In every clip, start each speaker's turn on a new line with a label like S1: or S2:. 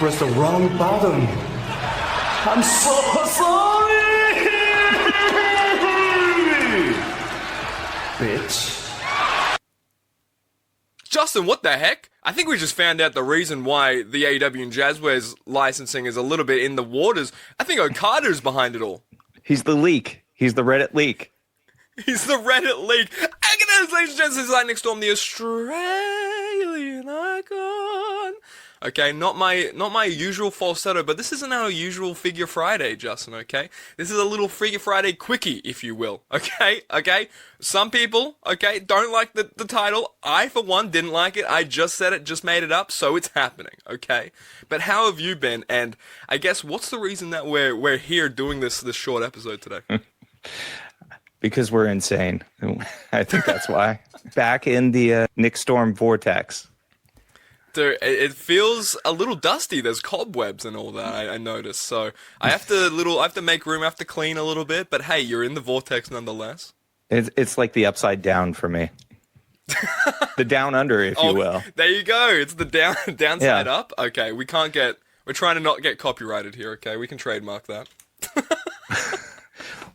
S1: pressed the wrong button. I'm so sorry! Bitch.
S2: Justin, what the heck? I think we just found out the reason why the AEW and Jazwares licensing is a little bit in the waters. I think Okada's behind it all.
S3: He's the leak. He's the Reddit leak.
S2: He's the Reddit leak. Ladies and gents, this is Lightning Storm, the Australian icon. Okay, not my usual falsetto, but this isn't our usual Figure Friday, Justin, okay? This is a little Figure Friday quickie, if you will, okay? Some people, okay, don't like the title. I, for one, didn't like it. I just said it, just made it up, so it's happening, okay? But how have you been? And I guess what's the reason that we're here doing this short episode today?
S3: Because we're insane. I think that's why. Back in the Nick Storm vortex.
S2: Dude, it feels a little dusty. There's cobwebs and all that. I noticed. So I have to make room. I have to clean a little bit. But hey, you're in the vortex nonetheless.
S3: It's like the upside down for me. The down under, if you will.
S2: There you go. It's the downside up. Okay, we're trying to not get copyrighted here. Okay, we can trademark that.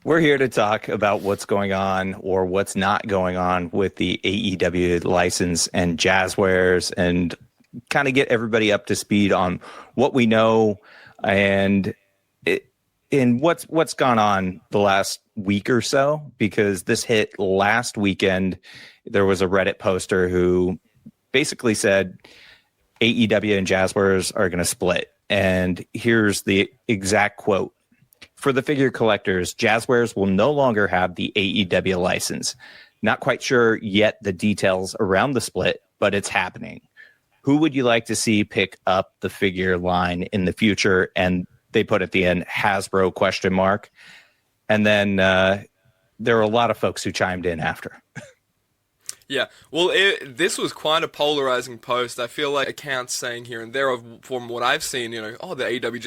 S3: We're here to talk about what's going on or what's not going on with the AEW license and Jazwares, and kind of get everybody up to speed on what we know and what's gone on the last week or so, because this hit last weekend. There was a Reddit poster who basically said AEW and Jazwares are going to split. And here's the exact quote. For the figure collectors, Jazwares will no longer have the AEW license. Not quite sure yet the details around the split, but it's happening. Who would you like to see pick up the figure line in the future? And they put at the end, Hasbro ? And then there were a lot of folks who chimed in after.
S2: Yeah, well, this was quite a polarizing post. I feel like accounts saying here and there, from what I've seen, the AEW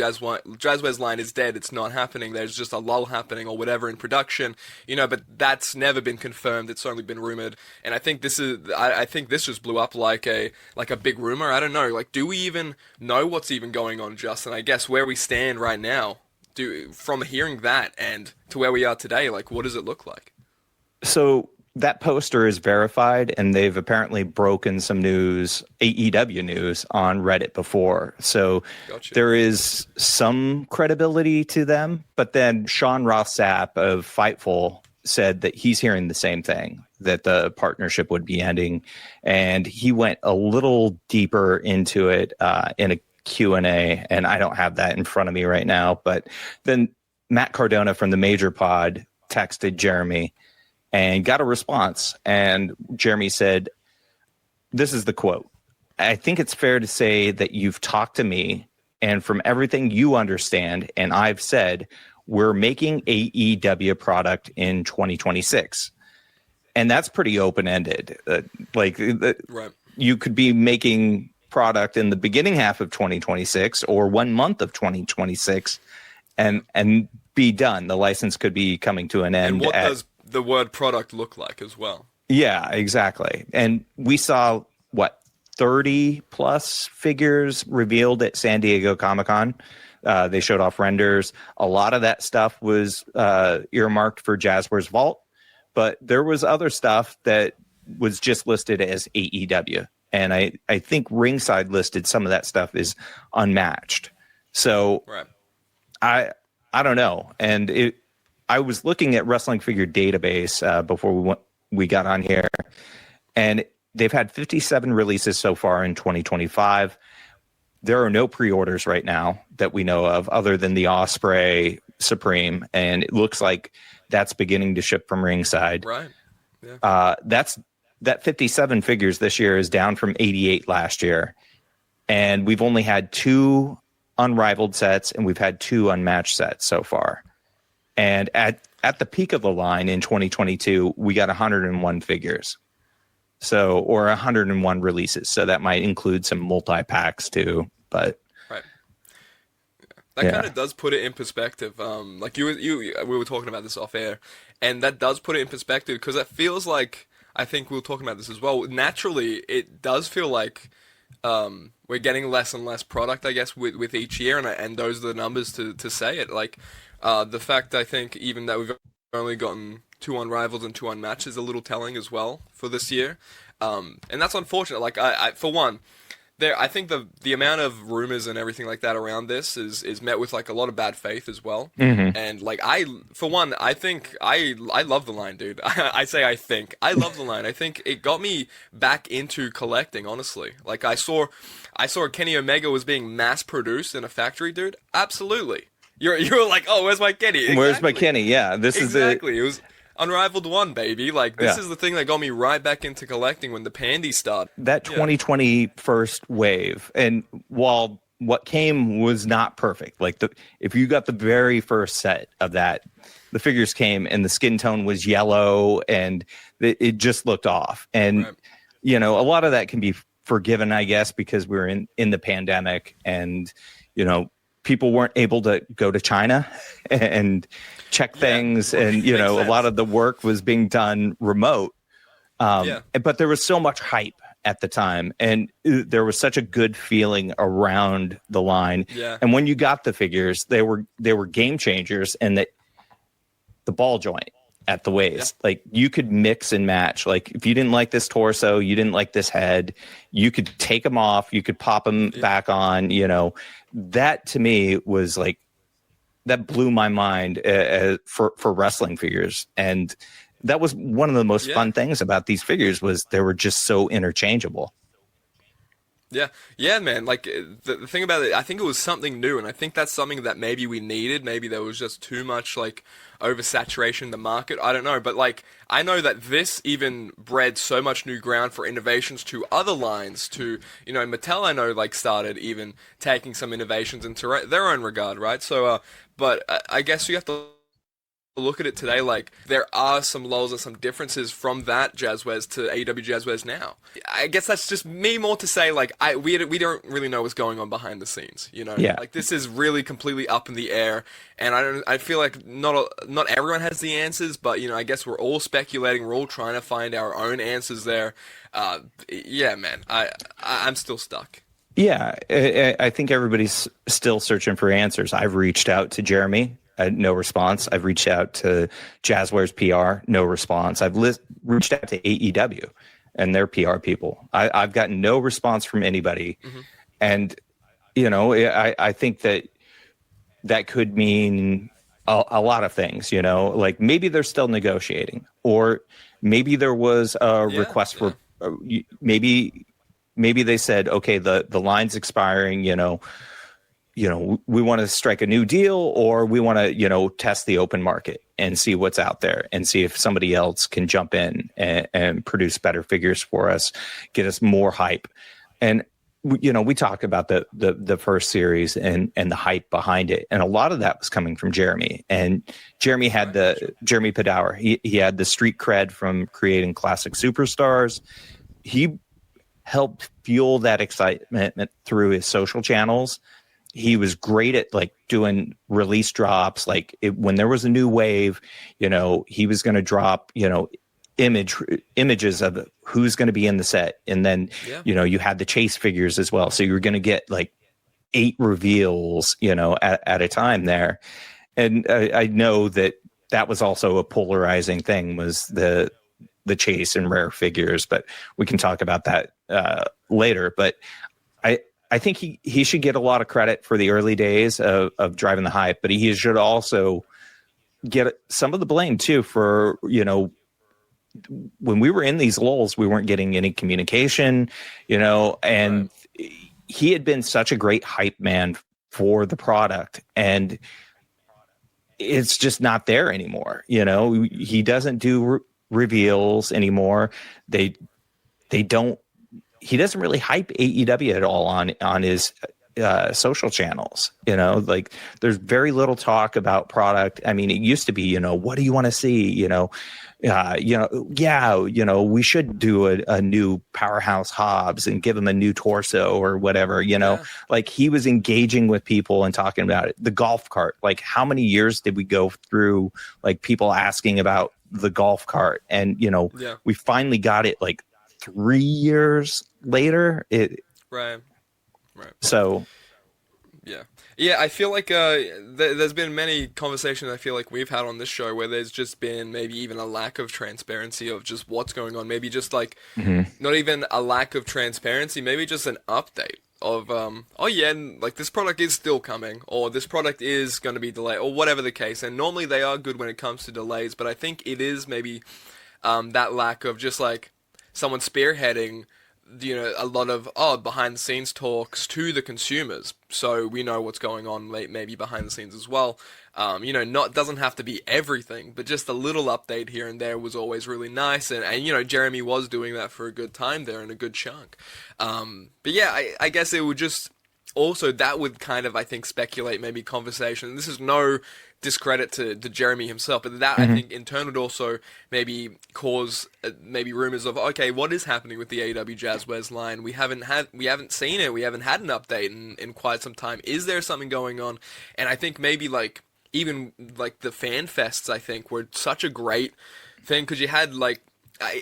S2: Jazwares line is dead. It's not happening. There's just a lull happening or whatever in production, but that's never been confirmed. It's only been rumored. And I think this just blew up like a big rumor. I don't know. Like, do we even know what's even going on, Justin? I guess where we stand right now, from hearing that and to where we are today, like, what does it look like?
S3: So that poster is verified, and they've apparently broken some news, AEW news, on Reddit before. So
S2: Gotcha.
S3: There is some credibility to them. But then Sean Ross Sapp of Fightful said that he's hearing the same thing, that the partnership would be ending. And he went a little deeper into it in a Q&A, and I don't have that in front of me right now. But then Matt Cardona from the Major Pod texted Jeremy and got a response. And Jeremy said, this is the quote. I think it's fair to say that you've talked to me, and from everything you understand, and I've said, we're making AEW product in 2026. And that's pretty open-ended.
S2: Right.
S3: You could be making product in the beginning half of 2026 or 1 month of 2026 and be done. The license could be coming to an end.
S2: And what does the word product look like as well?
S3: Yeah, exactly. And we saw 30 plus figures revealed at San Diego Comic-Con. They showed off renders. A lot of that stuff was earmarked for Jazwares Vault, but there was other stuff that was just listed as AEW. And I think Ringside listed some of that stuff is unmatched. So
S2: right.
S3: I don't know. And I was looking at Wrestling Figure Database before we got on here, and they've had 57 releases so far in 2025. There are no pre-orders right now that we know of, other than the Osprey Supreme, and it looks like that's beginning to ship from Ringside.
S2: Right. Yeah.
S3: That 57 figures this year is down from 88 last year, and we've only had 2 unrivaled sets, and we've had 2 unmatched sets so far. And at the peak of the line in 2022, we got 101 figures. Or 101 releases. So that might include some multi-packs too. But
S2: right. That kind of does put it in perspective. Like we were talking about this off air, and that does put it in perspective, because it feels like, I think we were talking about this as well, naturally it does feel like we're getting less and less product, I guess, with each year, and those are the numbers to say it. Like, the fact I think even that we've only gotten two unrivaled and two unmatched is a little telling as well for this year, and that's unfortunate. Like, I for one. I think the amount of rumors and everything like that around this is met with like a lot of bad faith as well. And like for one, I think I love the line, dude. I think I love the line. I think it got me back into collecting, honestly. Like I saw Kenny Omega was being mass produced in a factory, dude. Absolutely. You're like, oh, where's my Kenny? Exactly.
S3: Where's my Kenny? Yeah, this is
S2: exactly. It was Unrivaled 1, baby. Like, this is the thing that got me right back into collecting when the Pandy started.
S3: That 2020 first wave, and while what came was not perfect, like if you got the very first set of that, the figures came and the skin tone was yellow and it just looked off. And, a lot of that can be forgiven, I guess, because we were in the pandemic and, people weren't able to go to China and check things. And, a lot of the work was being done remote. But there was so much hype at the time and there was such a good feeling around the line. And when you got the figures, they were game changers, and that the ball joint at the waist, like you could mix and match. Like if you didn't like this torso, you didn't like this head, you could take them off, you could pop them back on. That to me was like, that blew my mind for wrestling figures. And that was one of the most fun things about these figures was they were just so interchangeable.
S2: Yeah, man. Like the thing about it, I think it was something new, and I think that's something that maybe we needed. Maybe there was just too much like oversaturation in the market. I don't know, but like I know that this even bred so much new ground for innovations to other lines. To Mattel, I know like started even taking some innovations into their own regard, right? So, but I guess you have to look at it today, like there are some lulls and some differences from that Jazwares to AEW Jazwares now. I guess that's just me more to say like we don't really know what's going on behind the scenes, like this is really completely up in the air, and I feel like not everyone has the answers, but I guess we're all speculating, we're all trying to find our own answers there. Man, I'm still stuck.
S3: Yeah, I think everybody's still searching for answers. I've reached out to Jeremy. No response. I've reached out to Jazwares PR, no response. I've reached out to AEW and their PR people. I've gotten no response from anybody. And, I think that could mean a lot of things, like maybe they're still negotiating, or maybe there was a request for, maybe they said, okay, the line's expiring, we want to strike a new deal, or we want to, test the open market and see what's out there and see if somebody else can jump in and produce better figures for us, get us more hype. And, we talk about the first series and the hype behind it. And a lot of that was coming from Jeremy, and Jeremy had Jeremy Padawer. He had the street cred from creating classic superstars. He helped fuel that excitement through his social channels. He was great at like doing release drops. Like when there was a new wave, he was going to drop, images of who's going to be in the set. And then, you had the chase figures as well. So you were going to get like 8 reveals, at a time there. And I know that was also a polarizing thing, was the chase and rare figures, but we can talk about that later. But I think he should get a lot of credit for the early days of driving the hype, but he should also get some of the blame too for, when we were in these lulls, we weren't getting any communication, and he had been such a great hype man for the product, and it's just not there anymore. He doesn't do reveals anymore. They don't. He doesn't really hype AEW at all on his social channels. Like there's very little talk about product. I mean, it used to be, what do you want to see? We should do a new Powerhouse Hobbs and give him a new torso or whatever. Like he was engaging with people and talking about it. The golf cart. Like how many years did we go through? Like people asking about the golf cart, and we finally got it. Like 3 years later,
S2: Right. Right.
S3: So
S2: Yeah. Yeah, I feel like there's been many conversations I feel like we've had on this show where there's just been maybe even a lack of transparency of just what's going on. Maybe just like
S3: mhm.
S2: not even a lack of transparency, maybe just an update of oh yeah, and, like this product is still coming or this product is going to be delayed or whatever the case. And normally they are good when it comes to delays, but I think it is maybe that lack of just like someone spearheading, a lot of behind the scenes talks to the consumers, so we know what's going on maybe behind the scenes as well. Not doesn't have to be everything, but just a little update here and there was always really nice, and Jeremy was doing that for a good time there and a good chunk. But yeah, I guess it would just also that would kind of I think speculate maybe conversation. This is no discredit to Jeremy himself, but that I think in turn would also maybe cause maybe rumors of okay, what is happening with the AEW Jazwares line? We haven't seen it, we haven't had an update in quite some time. Is there something going on? And I think maybe like even like the fan fests I think were such a great thing because you had like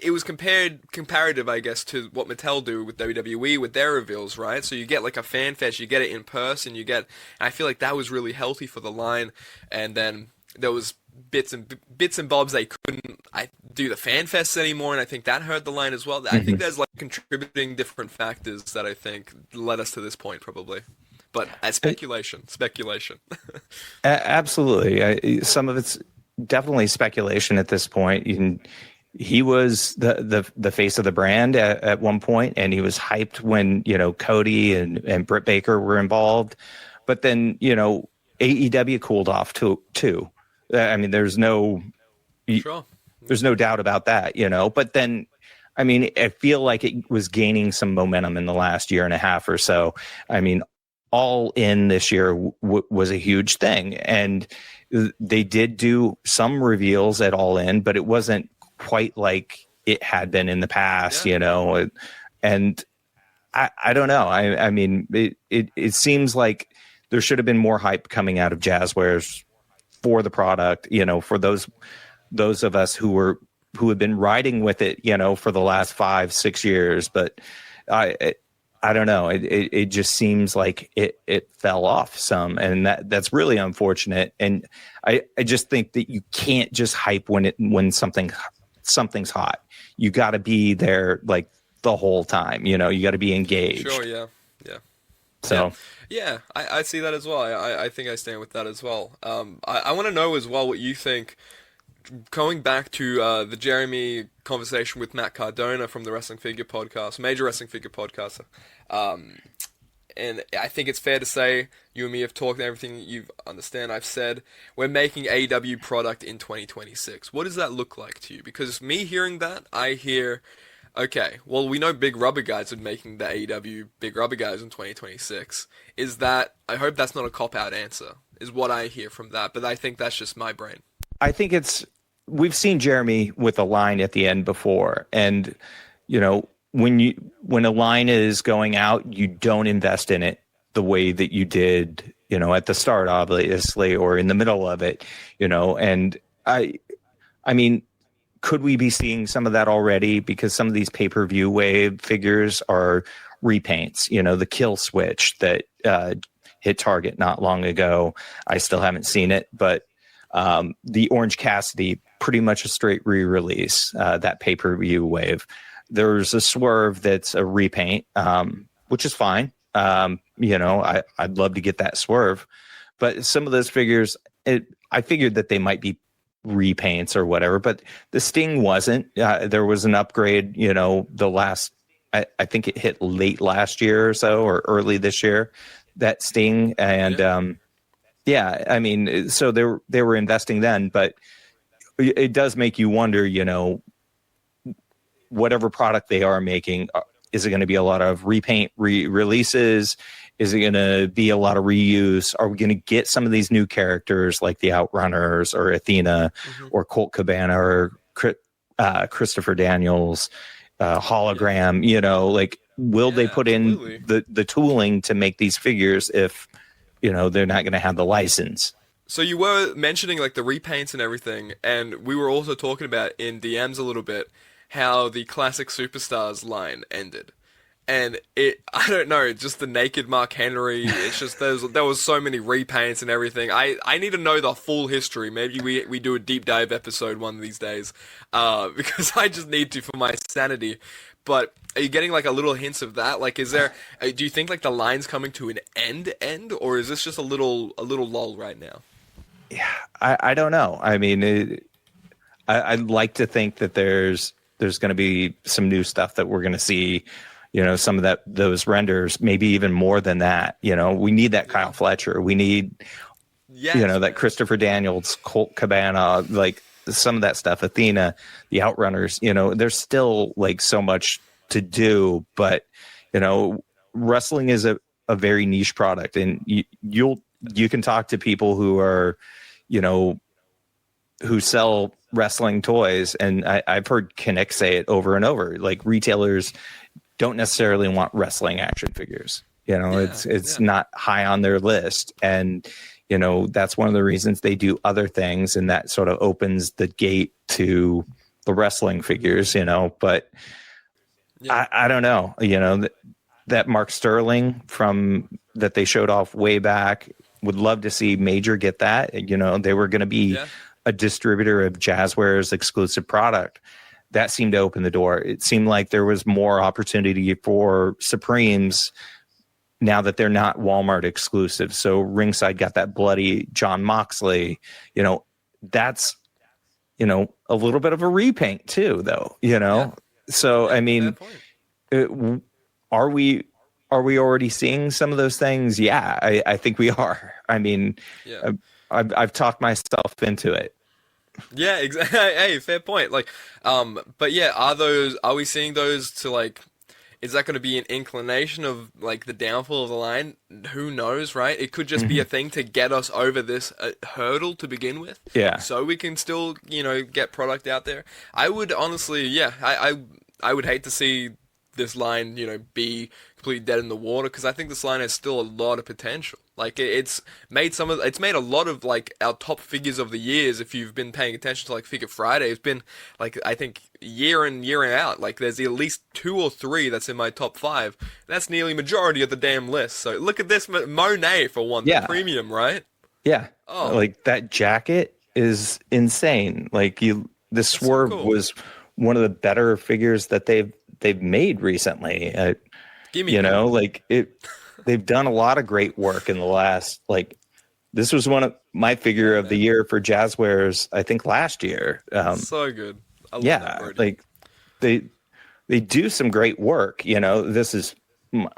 S2: it was comparative, I guess, to what Mattel do with WWE with their reveals, right? So you get like a fan fest, you get it in person, and I feel like that was really healthy for the line. And then there was bits and bobs they couldn't do the fan fests anymore, and I think that hurt the line as well. I think there's like contributing different factors that I think led us to this point, probably. But speculation.
S3: Absolutely. Some of it's definitely speculation at this point. He was the face of the brand at one point, and he was hyped when Cody and Britt Baker were involved. But then AEW cooled off too. I mean, there's no doubt about that. But then, I mean, I feel like it was gaining some momentum in the last year and a half or so. I mean, All In this year was a huge thing, and they did do some reveals at All In, but it wasn't quite like it had been in the past, and I don't know. I mean, it seems like there should have been more hype coming out of Jazwares for the product, for those of us who have been riding with it, for the last 5-6 years. But I don't know. It just seems like it fell off some, and that's really unfortunate. And I just think that you can't just hype when something's hot. You got to be there like the whole time. You got to be engaged.
S2: Sure. Yeah.
S3: So
S2: yeah, I see that as well. I think I stand with that as well. I want to know as well what you think. Going back to the Jeremy conversation with Matt Cardona from the Wrestling Figure Podcast, Major Wrestling Figure Podcast, and I think it's fair to say you and me have talked everything you understand. I've said we're making AEW product in 2026. What does that look like to you? Because me hearing that, I hear, okay, well we know Big Rubber Guys are making the AEW Big Rubber Guys in 2026. Is that? I hope that's not a cop-out answer. Is what I hear from that, but I think that's just my brain.
S3: I think we've seen Jeremy with a line at the end before, and when a line is going out, you don't invest in it the way that you did, at the start, obviously, or in the middle of it, and I mean, could we be seeing some of that already? Because some of these pay-per-view wave figures are repaints, the kill switch that hit Target not long ago. I still haven't seen it, but the Orange Cassidy, pretty much a straight re-release, that pay-per-view wave. There's a Swerve that's a repaint, which is fine. I'd love to get that Swerve, but some of those figures, I figured that they might be repaints or whatever, but the Sting wasn't. There was an upgrade, the last, I think it hit late last year or so, or early this year, that Sting. And, yeah, I mean, so they were investing then, but it does make you wonder, whatever product they are making, is it going to be a lot of repaint releases? Is it going to be a lot of reuse? Are we going to get some of these new characters like the Outrunners or Athena or Colt Cabana or Christopher Daniels, hologram? Will they put in the tooling to make these figures if they're not going to have the license?
S2: So you were mentioning like the repaints and everything, and we were also talking about in DMs a little bit how the Classic Superstars line ended. and I don't know, just the naked Mark Henry. It's just there was so many repaints and everything. I need to know the full history. Maybe we do a deep dive episode one of these days, because I just need to for my sanity. But are you getting like a little hints of that? Like, is there? Do you think like the line's coming to an end, or is this just a little lull right now?
S3: Yeah, I don't know. I mean, I'd like to think that there's going to be some new stuff that we're going to see. You know, some of those renders, maybe even more than that. You know, we need that Kyle Fletcher. We need, that Christopher Daniels, Colt Cabana, like some of that stuff, Athena, the Outrunners. You know, there's still like so much to do, but wrestling is a very niche product, and you can talk to people who are, who sell wrestling toys, and I've heard Kinnick say it over and over. Like, retailers don't necessarily want wrestling action figures. It's not high on their list, and that's one of the reasons they do other things, and that sort of opens the gate to the wrestling figures. But I don't know. That Mark Sterling that they showed off way back. Would love to see Major get that. They were going to be a distributor of Jazwares exclusive product. That seemed to open the door. It seemed like there was more opportunity for Supremes now that they're not Walmart exclusive. So Ringside got that bloody John Moxley. That's, a little bit of a repaint too, though, So, I mean, are we already seeing some of those things? Yeah, I think we are. I mean, I've talked myself into it.
S2: Yeah, exactly. Hey, fair point. Like, but yeah, are we seeing those to like, is that going to be an inclination of like the downfall of the line? Who knows, right? It could just be a thing to get us over this hurdle to begin with.
S3: Yeah.
S2: So we can still, get product out there. I would honestly, I would hate to see this line, be completely dead in the water, because I think this line has still a lot of potential. Like, it's made a lot of like our top figures of the years. If you've been paying attention to like Figure Friday, it's been like, I think year in year out, like there's at least 2 or 3 that's in my top 5. That's nearly majority of the damn list. So look at this Monet for one, the premium, right?
S3: Yeah. Oh, like that jacket is insane. Like the Swerve was one of the better figures that they've made recently. They've done a lot of great work in the last, like, this was one of my figure of the year for Jazwares, I think last year.
S2: So good. I love that,
S3: like they do some great work. This is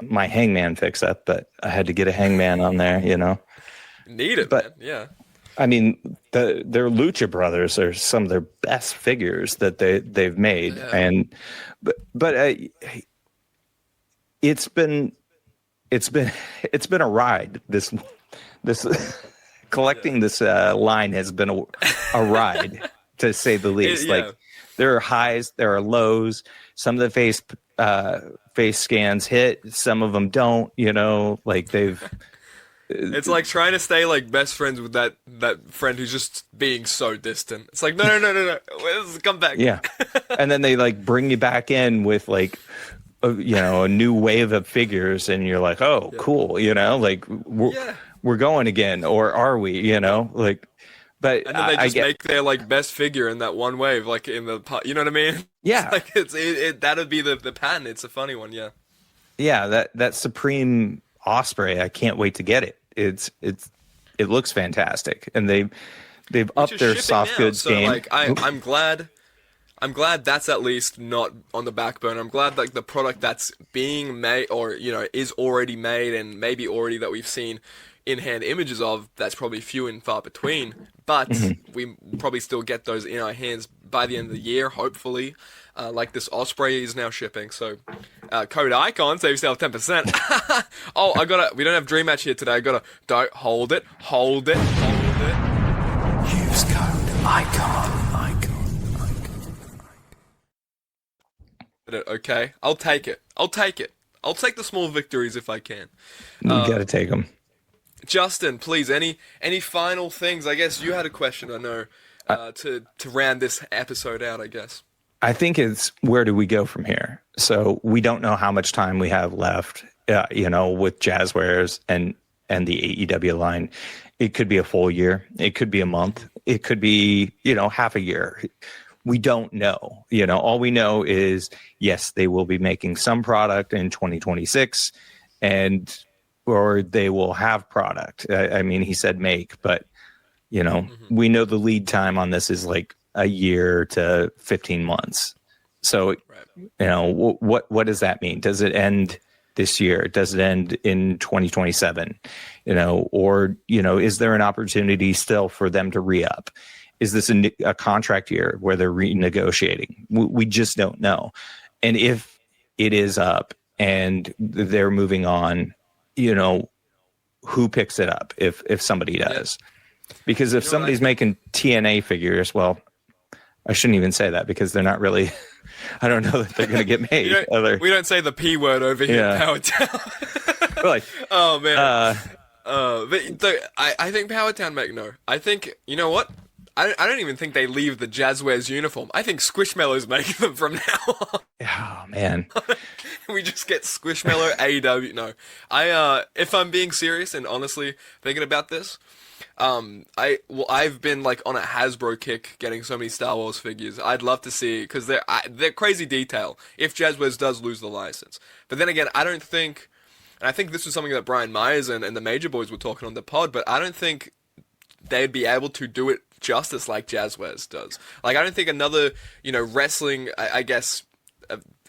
S3: my Hangman fix up, but I had to get a Hangman on there,
S2: Need it,
S3: but,
S2: man. Yeah.
S3: I mean, their Lucha Brothers are some of their best figures that they've made, and but it's been a ride. This collecting this line has been a ride, to say the least. Like, there are highs, there are lows. Some of the face scans hit, some of them don't. Like they've.
S2: It's like trying to stay like best friends with that friend who's just being so distant. It's like no, let's come back.
S3: Yeah, and then they like bring you back in with like a new wave of figures, and you're like, oh, cool, like we're going again, or are we? Like, but
S2: and then they just make their like best figure in that one wave, like in the you know what I mean?
S3: Yeah,
S2: it's like that'd be the pattern. It's a funny one,
S3: yeah. That Supreme Osprey, I can't wait to get it. It looks fantastic, and they've upped their soft goods game.
S2: Like, I'm glad that's at least not on the back burner. I'm glad like the product that's being made, or is already made, and maybe already that we've seen in hand images of, that's probably few and far between. But we probably still get those in our hands by the end of the year, hopefully. Like this Osprey is now shipping, so code Icon, save yourself 10%. Oh, we don't have Dream Match here today. Don't hold it.
S1: Use code Icon.
S2: Okay, I'll take it. I'll take the small victories if I can.
S3: You gotta take them.
S2: Justin, please, any final things? I guess you had a question, I know, to round this episode out, I guess.
S3: I think it's where do we go from here? So we don't know how much time we have left, with Jazwares and the AEW line. It could be a full year. It could be a month. It could be, half a year. We don't know. All we know is, yes, they will be making some product in 2026 or they will have product. I mean, he said make, but, we know the lead time on this is like a year to 15 months. So, what does that mean? Does it end this year? Does it end in 2027? Or, is there an opportunity still for them to re-up? Is this a contract year where they're renegotiating? We just don't know. And if it is up and they're moving on, who picks it up if somebody does? Because if somebody's making TNA figures, well, I shouldn't even say that because they're not really. I don't know that they're going to get made.
S2: We don't say the P word over here in Power Town.
S3: Really?
S2: Oh man. I think Power Town make no. I think you know what? I don't even think they leave the Jazwares uniform. I think Squishmallows make them from now on.
S3: Oh man.
S2: We just get Squishmallow AEW. No, if I'm being serious and honestly thinking about this. I've been like on a Hasbro kick getting so many Star Wars figures. I'd love to see because they're crazy detail if Jazwares does lose the license. But then again, I don't think, and I think this was something that Brian Myers and the Major Boys were talking on the pod, but I don't think they'd be able to do it justice like Jazwares does. Like I don't think another wrestling I guess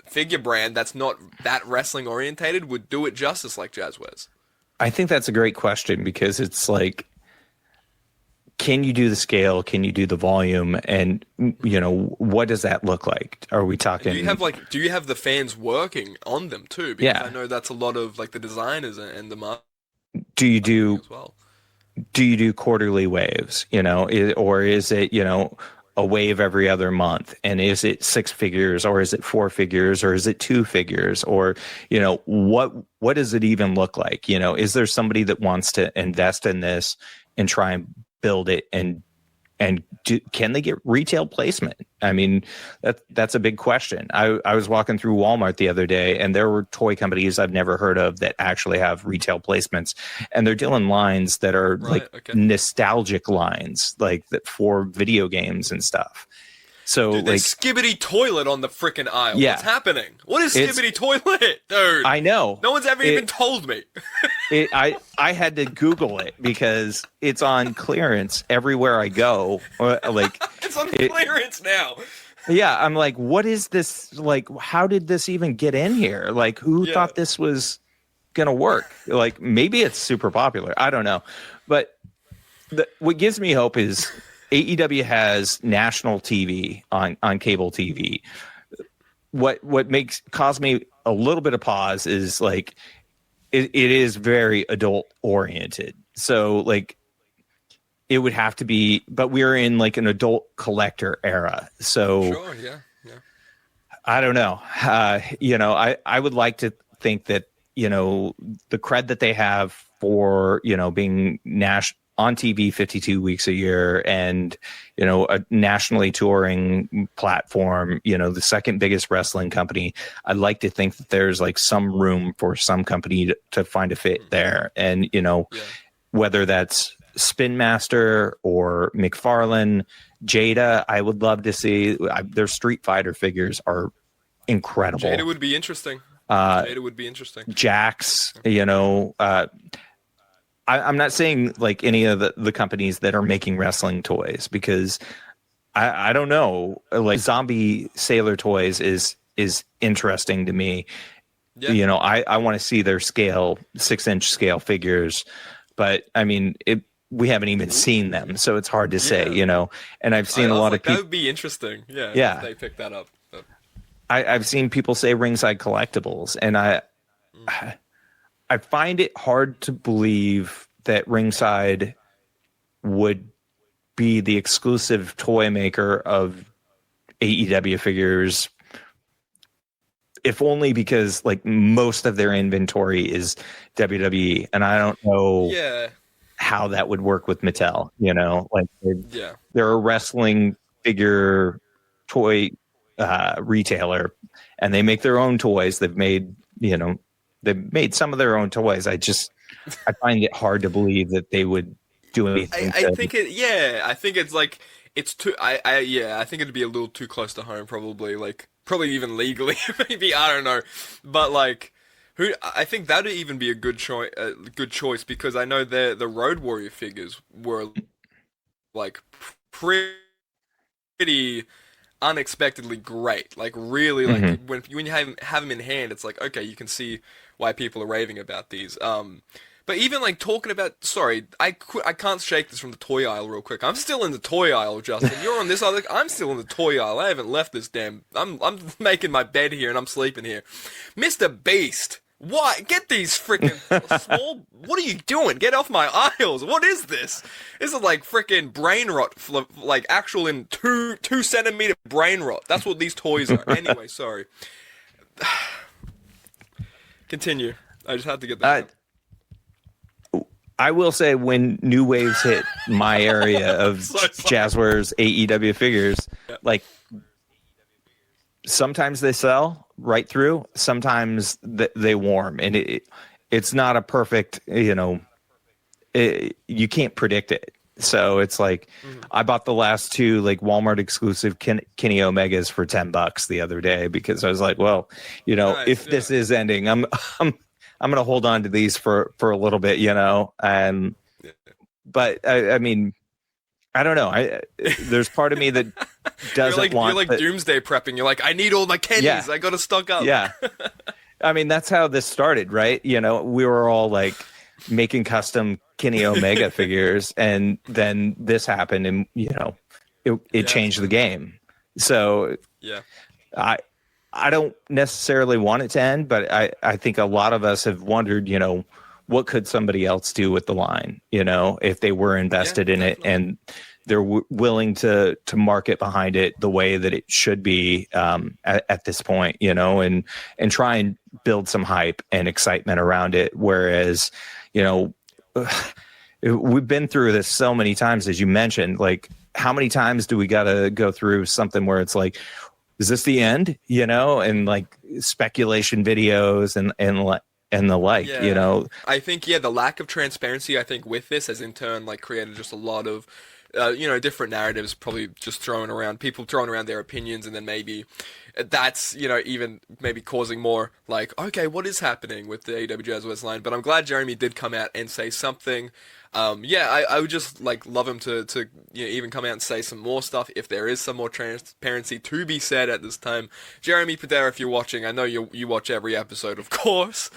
S2: figure brand that's not that wrestling orientated would do it justice like Jazwares.
S3: I think that's a great question because it's like, can you do the scale? Can you do the volume? And what does that look like? Are we talking?
S2: Do you have the fans working on them too? Because I know that's a lot of like the designers and the marketing.
S3: Do you do
S2: as well?
S3: Do you do quarterly waves? Or is it a wave every other month? And is it 6 figures, or is it 4 figures, or is it 2 figures, or what does it even look like? Is there somebody that wants to invest in this and try and build it and can they get retail placement? I mean, that's a big question. I was walking through Walmart the other day and there were toy companies I've never heard of that actually have retail placements, and they're doing lines that are nostalgic lines like that for video games and stuff. So
S2: dude, there's Skibbity Toilet on the frickin' aisle.
S3: Yeah.
S2: What's happening? What is Skibbity Toilet? Dude.
S3: I know.
S2: No one's ever even told me.
S3: I had to Google it because it's on clearance everywhere I go.
S2: It's on clearance now.
S3: Yeah, I'm like, what is this? Like, how did this even get in here? Like, who thought this was going to work? Like, maybe it's super popular. I don't know. But what gives me hope is AEW has national TV on cable TV. What caused me a little bit of pause is like it is very adult oriented. So like it would have to be, but we're in like an adult collector era. So
S2: sure, yeah.
S3: I don't know. I would like to think that the cred that they have for being on TV 52 weeks a year and, a nationally touring platform, the second biggest wrestling company. I'd like to think that there's like some room for some company to find a fit there. And, whether that's Spin Master or McFarlane, Jada, I would love to see. Their Street Fighter figures are incredible.
S2: Jada would be interesting.
S3: Jax, I'm not saying like any of the companies that are making wrestling toys because I don't know. Like Zombie Sailor Toys is interesting to me. Yeah. I want to see their 6-inch scale figures, but I mean we haven't even seen them, so it's hard to say. And I've seen a lot of people.
S2: That would be interesting. Yeah. If they pick that up. But
S3: I've seen people say Ringside Collectibles, and I find it hard to believe that Ringside would be the exclusive toy maker of AEW figures, if only because like most of their inventory is WWE, and I don't know how that would work with Mattel. They're a wrestling figure toy retailer, and they make their own toys. They've made some of their own toys. I find it hard to believe that they would do anything.
S2: I think I think it's like it's too. I think it'd be a little too close to home, probably. Like probably even legally, maybe I don't know, but like. I think that'd even be a good choice because I know the Road Warrior figures were like pretty unexpectedly great. Like really, like when you have them in hand, it's like okay, you can see why people are raving about these. But even like talking about, sorry, I can't shake this from the toy aisle real quick. I'm still in the toy aisle, Justin. You're on this other. I'm still in the toy aisle. I haven't left this damn. I'm making my bed here and I'm sleeping here. Mr. Beast. Why? Get these freaking small. What are you doing? Get off my aisles. What is this? This is like freaking brain rot, like actual in 2 centimeter brain rot. That's what these toys are. Anyway, sorry. Continue. I just had to get that.
S3: I will say when new waves hit my area of Jazwares AEW figures, like sometimes they sell right through, sometimes they warm, and it's not a perfect, you can't predict it. So it's like I bought the last two like Walmart exclusive Kenny Omegas for $10 the other day because I was like, well, if this is ending, I'm going to hold on to these for a little bit, and but I mean, I don't know. There's part of me that doesn't
S2: you're like doomsday prepping. You're like, I need all my Kennys. Yeah. I got to stock up.
S3: Yeah. I mean, that's how this started, right? We were all like making custom Kenny Omega figures, and then this happened, and it changed the game. So
S2: yeah,
S3: I don't necessarily want it to end, but I think a lot of us have wondered, what could somebody else do with the line, if they were invested in it and they're willing to market behind it the way that it should be at this point, and try and build some hype and excitement around it. Whereas, we've been through this so many times, as you mentioned, like how many times do we got to go through something where it's like, is this the end? And like speculation videos and the like,
S2: I think, the lack of transparency, I think with this has in turn like created just a lot of, different narratives, probably just people throwing around their opinions, and then maybe that's, even maybe causing more like, okay, what is happening with the AEW Jazwares line? But I'm glad Jeremy did come out and say something. I would just like love him to even come out and say some more stuff if there is some more transparency to be said at this time. Jeremy Padera, if you're watching, I know you watch every episode, of course.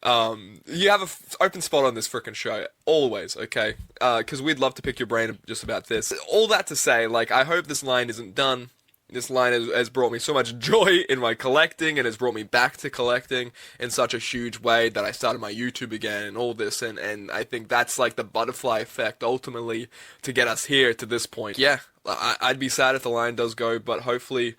S2: You have an open spot on this frickin' show, always, okay? Because we'd love to pick your brain just about this. All that to say, like, I hope this line isn't done. This line has brought me so much joy in my collecting, and has brought me back to collecting in such a huge way that I started my YouTube again and all this, and I think that's like the butterfly effect ultimately to get us here to this point. Yeah, I'd be sad if the line does go, but hopefully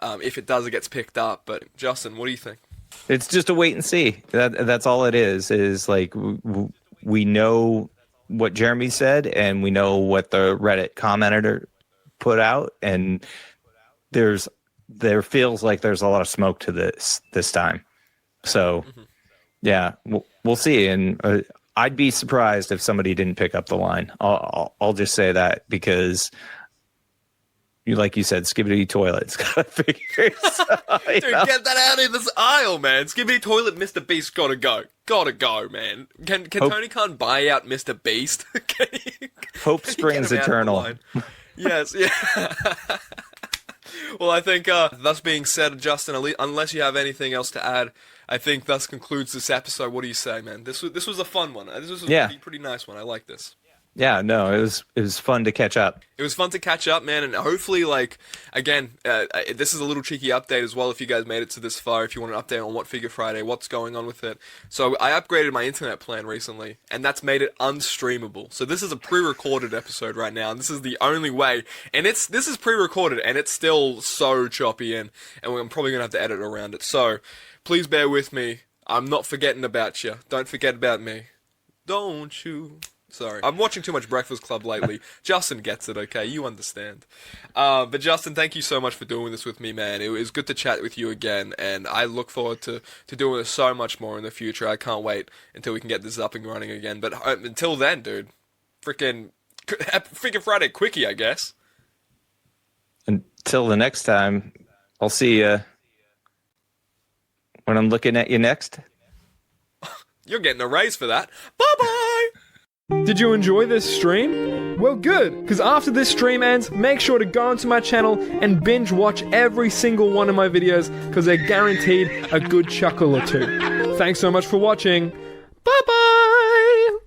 S2: if it does, it gets picked up. But Justin, what do you think?
S3: It's just a wait and see. That's all it is like we know what Jeremy said, and we know what the Reddit commenter put out, and there feels like there's a lot of smoke to this time. So yeah, we'll see. And I'd be surprised if somebody didn't pick up the line. I'll just say that because like you said, Skibidi Toilet's got figures.
S2: Dude, get that out of this aisle, man. Skibidi Toilet, Mr. Beast, gotta go, man. Can Tony Khan buy out Mr. Beast?
S3: Hope springs eternal.
S2: Yes, yeah. Well, I think, thus being said, Justin, unless you have anything else to add, I think thus concludes this episode. What do you say, man? This was a fun one. This was a pretty nice one. I like this.
S3: Yeah, no, it was fun to catch up.
S2: It was fun to catch up, man, and hopefully, like, again, this is a little cheeky update as well if you guys made it to this far, if you want an update on What Figure Friday, what's going on with it. So I upgraded my internet plan recently, and that's made it unstreamable. So this is a pre-recorded episode right now, and this is the only way, and this is pre-recorded, and it's still so choppy, and I'm probably going to have to edit around it. So please bear with me. I'm not forgetting about you. Don't forget about me. Don't you? Sorry. I'm watching too much Breakfast Club lately. Justin gets it, okay? You understand. But Justin, thank you so much for doing this with me, man. It was good to chat with you again, and I look forward to doing this so much more in the future. I can't wait until we can get this up and running again. But until then, dude, freaking Friday Quickie, I guess.
S3: Until the next time, I'll see you when I'm looking at you next.
S2: You're getting a raise for that. Bye-bye!
S4: Did you enjoy this stream? Well, good, because after this stream ends, make sure to go onto my channel and binge watch every single one of my videos, because they're guaranteed a good chuckle or two. Thanks so much for watching. Bye-bye!